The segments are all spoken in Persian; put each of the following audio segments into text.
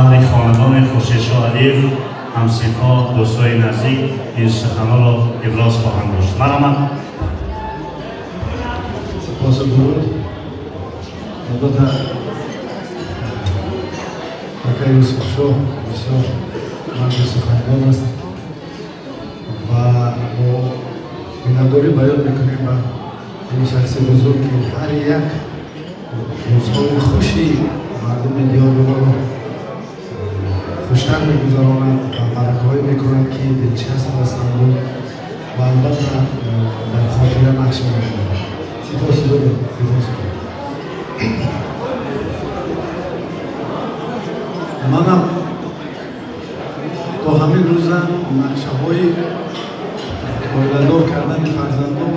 خاندان خورشیدشاه علیف همصفا دوستای نزدیک این سخنان را ابراز خواهند داشت. مرحمت. سپاس درود. البته آقای یوسف شاه بسیار مرد سخنگوی است و ما مینداری بیان میکنیم به این شخص بزرگ که هر یک روزهای خوشی مردم دیار ما خوشتر میگذارانند و مرکه‌هایی میکنند که دلچسب هستند و البته در خاطر نقش می‌کنند. سپاس درود. منم تا همین روزا نقشه‌های پایدار کردن فرزندان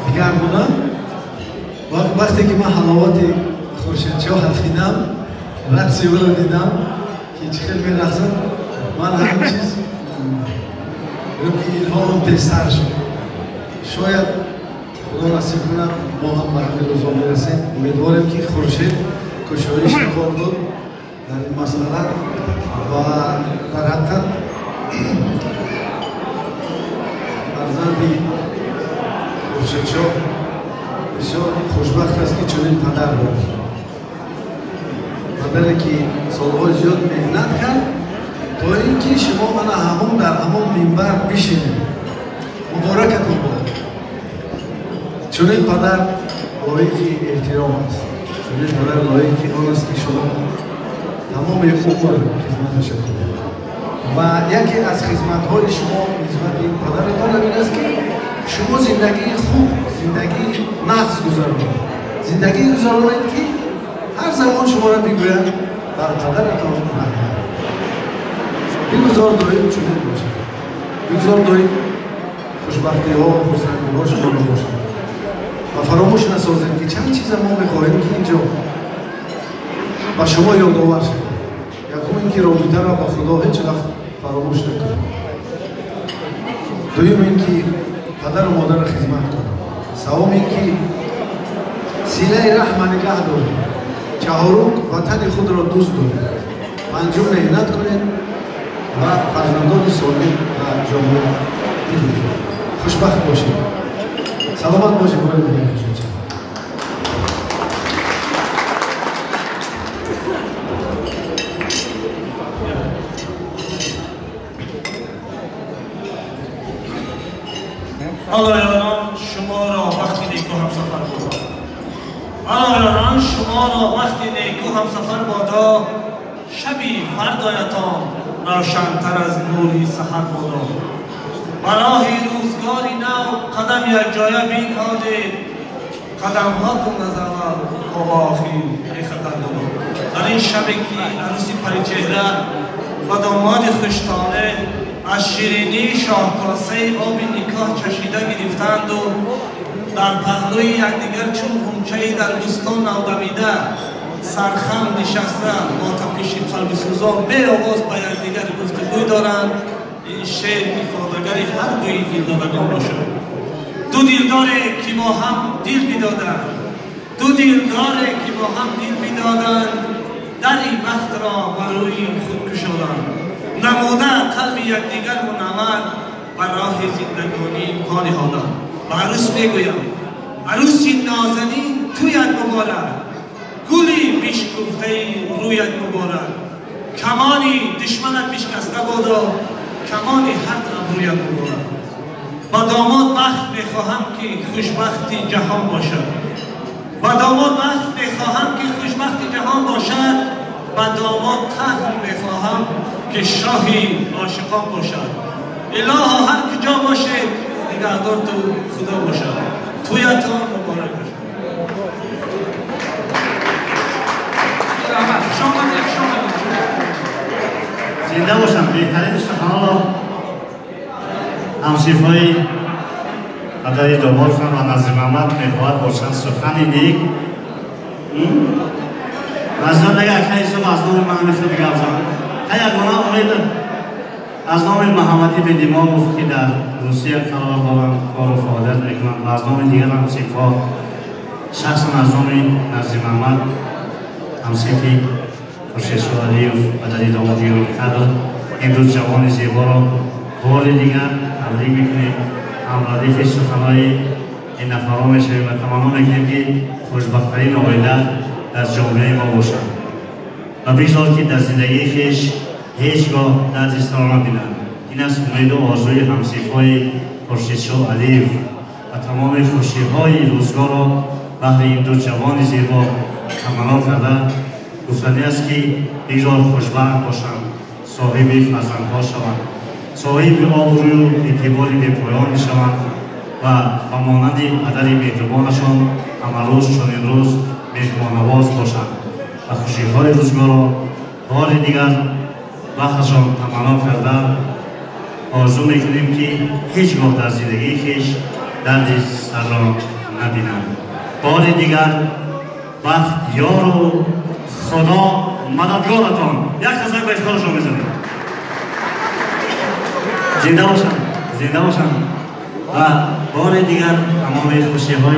دیگر بودن. وقتی که من حلاوت خورشیدشاه دیدم، رقص او را دیدم که چه خیلی می‌رقصد، من همین چیز الهامم تیزتر شد. شاید خدا نصیب کنم ما هم به همین روزا میرسیم. امیدواریم که خورشید گشایش خواهد داد در این مسئله و در حقیقت فرزندی خورشیدشاه بسیار خوشبخت است که چنین پدر دارد. پدری که سالهای زیاد محنت کرد تا اینکه شما من همون در همون منبر بشینید. مبارکتون باد. چنین پدر لایق احترام است. چنین پدر لایق آن است که شما تمام عمر خدمتش کنید. و یکی از خدمت‌های شما خدمت این پدرتان این است که شما زندگی خوب، زندگی نفس گذارید. زندگی گذارید که هر زمان شما را بگوید در پدرتان رحمت. بگذار دارید چنین باشید. بگذار دارید خوشبختی‌ها و خرسندی‌ها شما را باشید. و فراموش نسازید که چند چیز ما می‌خواهیم که اینجا با شما یادآور شد. یکم اینکه رابطه را با خدا هیچ وقت فراموش نکنید. دوم اینکه پدر و مادر را خدمت کنید. سوم اینکه صله رحم نگاه دارید. چهارم وطن خود را دوست دارید. پنجم محنت کنید و فرزندان سالم و جامعه بدید. خوشبخت باشید. سلامت باشید. آقایان شما را وقتی نیکو همسفر بادا. آقایان شما را وقتی نیکو همسفر بادا. شبی فردایتان روشن‌تر از نوری سحر بادا. برای روزگاری نو قدم یک جایه بنهادید. قدم‌هاتون از اول آخر خطر بادا. در این شبی که عروسی پریچهره و داماد خوش‌طالع از شیرینی شاهکاسه آب نکاح چشیده گرفتند و در پهلوی یکدیگر چون غنچه‌ای در بستان نودمیده سرخم نشسته با تپش قلب سوزان به آواز با یکدیگر گفتگوی دارند. این شعر ایفاده‌گر هر دوی دلدادگان باشد. دو دلداره که با هم دل می‌دادند، دو دلداره که با هم دل می‌دادند، در این وقت را بر روی خود گشادند. نموده قلب یکدیگر منور بر راه زندگانی پا نهادند. و عروس میگویم عروسی نازنین تویت مبارک، گلی بشکفته رویت مبارک، کمانی دشمنت بشکسته بادا، کمانی حق ابرویت مبارک. با داماد بخت میخواهم که خوشبختی جهان باشد. با داماد بخت میخواهم که خوشبختی جهان باشد. با داماد تخت میخواهم که شاهی عاشقان باشد. الها هر کجا باشه نگهدار تو خدا باشد. تویتان مبارک باشد. زنده باشم. بهترین سخنان را همصفای پدر داماد خان و نظیر محمد میخواهد باشند. سخن نیک نظر نگه که ایسا از نام محمد خود گفت خیلی گناه امید از نام محمدی به دیما گفت که در روسیه قرار دارم کار و فعالیت میکنم. از نام دیگر همصفا شخصا از نام نظیر محمد همصفی خورشید علیف و در دامادی رو کرد امروز جوان زیبا را بار دیگر تبریک میکنیم. هم ردیف سخنهای این نفرها میشویم و تمنا میکنیم که خوشبخت‌ترین عائله در جامعه ما باشند و بگذار که در زندگی خویش هیچگاه درد استرا نبینند. این است امید و آرزوی همصنفای خورشید علیف و تمام خوشی‌های روزگار را بهر این دو جوان زیبا تمنا کرده گفتنی است که بگذار خوشبخت باشند، صاحب فرزندها شوند، صاحب آبروی و اعتباری به پایان شوند و به مانند پدر مهربانشان همه روز چنین روز مهمان‌نواز باشند و خوشی‌های روزگار را بار دیگر بهرشان تمنا کرده آرزو میکنیم که هیچگاه در زندگی خویش درد سر را نبینند. بار دیگر بخت یار و خدا مددگارتان. یک خزک به افتخارشان بزنید. زنده باشند، زنده باشند و بار دیگر تمام خوشی‌های